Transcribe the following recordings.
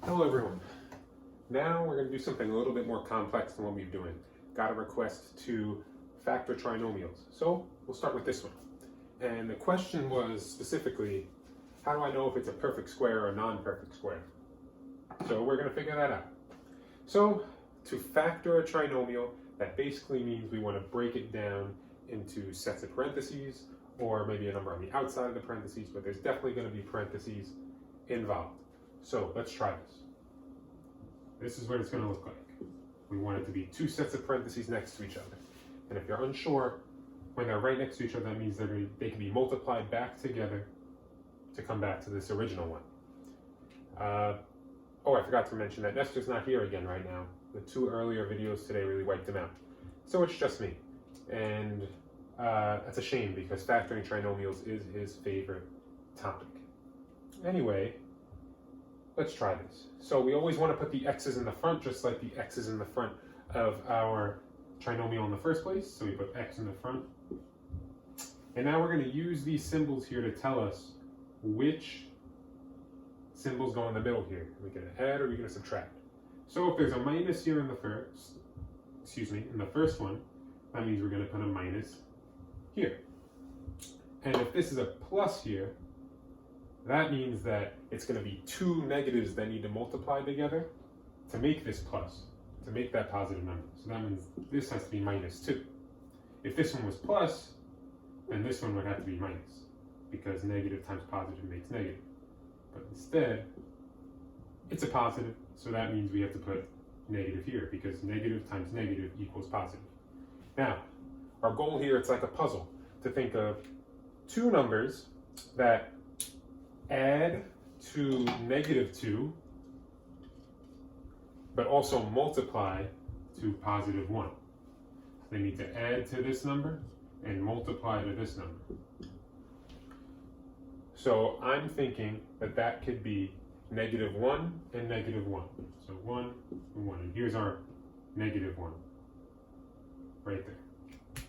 Hello everyone. Now we're going to do something a little bit more complex than what we've been doing. Got a request to factor trinomials. So we'll start with this one. And the question was specifically, how do I know if it's a perfect square or a non-perfect square? So we're going to figure that out. So to factor a trinomial, that basically means we want to break it down into sets of parentheses, or maybe a number on the outside of the parentheses, but there's definitely going to be parentheses involved. So let's try this. This is what it's going to look like. We want it to be two sets of parentheses next to each other. And if you're unsure, when they're right next to each other, that means they can be multiplied back together to come back to this original one. Oh, I forgot to mention that Nestor's not here again right now. The two earlier videos today really wiped him out. So it's just me. And that's a shame because factoring trinomials is his favorite topic. Anyway, let's try this. So we always want to put the x's in the front, just like the x's in the front of our trinomial in the first place. So we put x in the front. And now we're going to use these symbols here to tell us which symbols go in the middle here. Are we going to add or are we going to subtract? So if there's a minus here in the first one, that means we're going to put a minus here. And if this is a plus here, that means that it's going to be two negatives that need to multiply together to make this plus, to make that positive number. So that means this has to be minus 2. If this one was plus, then this one would have to be minus, because negative times positive makes negative. But instead, it's a positive, so that means we have to put negative here, because negative times negative equals positive. Now, our goal here, it's like a puzzle, to think of two numbers that add to negative 2, but also multiply to positive 1. They need to add to this number and multiply to this number. So I'm thinking that that could be negative 1 and negative 1. So 1 and 1. And here's our negative 1 right there.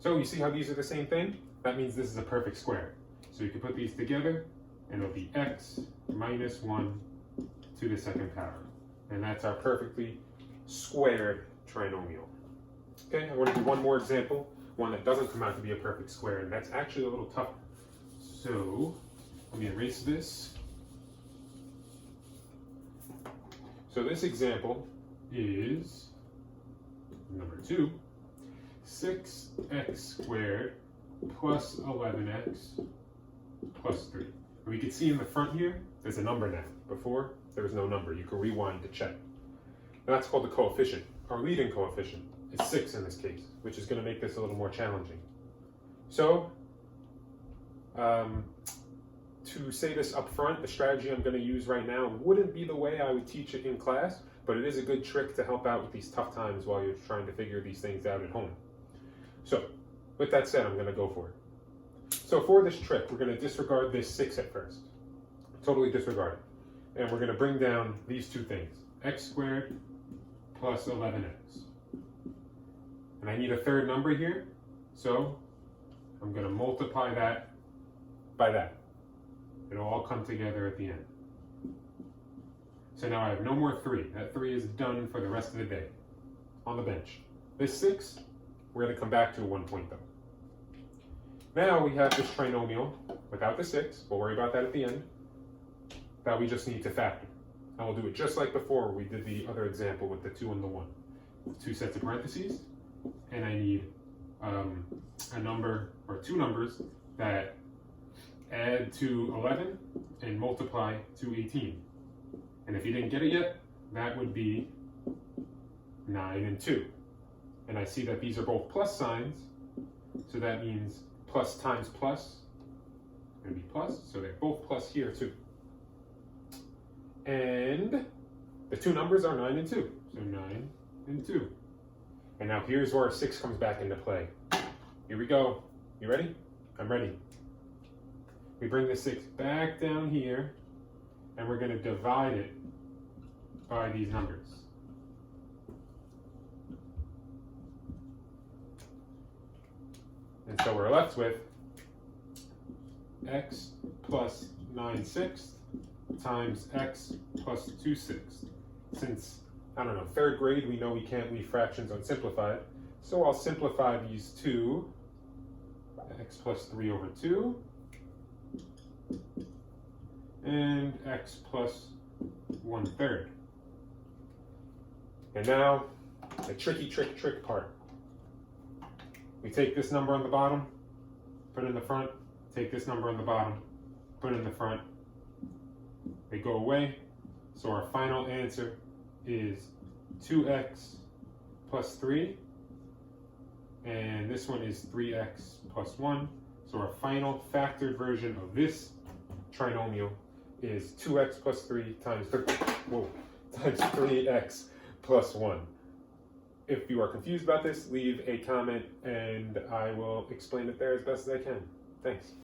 So you see how these are the same thing? That means this is a perfect square. So you can put these together, and it'll be x minus 1 to the second power. And that's our perfectly squared trinomial. Okay, I want to do one more example, one that doesn't come out to be a perfect square, and that's actually a little tougher. So let me erase this. So this example is number 2, 6x squared plus 11x plus 3. And we can see in the front here, there's a number now. Before, there was no number. You can rewind to check. And that's called the coefficient. Our leading coefficient is 6 in this case, which is going to make this a little more challenging. So, to say this up front, the strategy I'm going to use right now wouldn't be the way I would teach it in class, but it is a good trick to help out with these tough times while you're trying to figure these things out at home. So, with that said, I'm going to go for it. So for this trick, we're going to disregard this 6 at first. Totally disregard it. And we're going to bring down these two things, x squared plus 11x. And I need a third number here, so I'm going to multiply that by that. It'll all come together at the end. So now I have no more 3. That 3 is done for the rest of the day on the bench. This 6, we're going to come back to at one point though. Now we have this trinomial without the 6, we'll worry about that at the end, that we just need to factor. And we'll do it just like before we did the other example with the 2 and the 1. Two sets of parentheses, and I need a number, or two numbers, that add to 11 and multiply to 18. And if you didn't get it yet, that would be 9 and 2. And I see that these are both plus signs, so that means plus times plus, going to be plus, so they're both plus here too. And the two numbers are 9 and 2, so 9 and 2. And now here's where our 6 comes back into play. Here we go. You ready? I'm ready. We bring the 6 back down here, and we're going to divide it by these numbers. And so we're left with x plus 9/6 times x plus 2/6. Since, I don't know, third grade, we know we can't leave fractions unsimplified. So I'll simplify these to x plus 3 over 2 and x plus 1/3. And now, the trick part. We take this number on the bottom, put it in the front, take this number on the bottom, put it in the front. They go away, so our final answer is 2x plus 3, and this one is 3x plus 1. So our final factored version of this trinomial is 2x plus 3 times 3x plus 1. If you are confused about this, leave a comment and I will explain it there as best as I can. Thanks.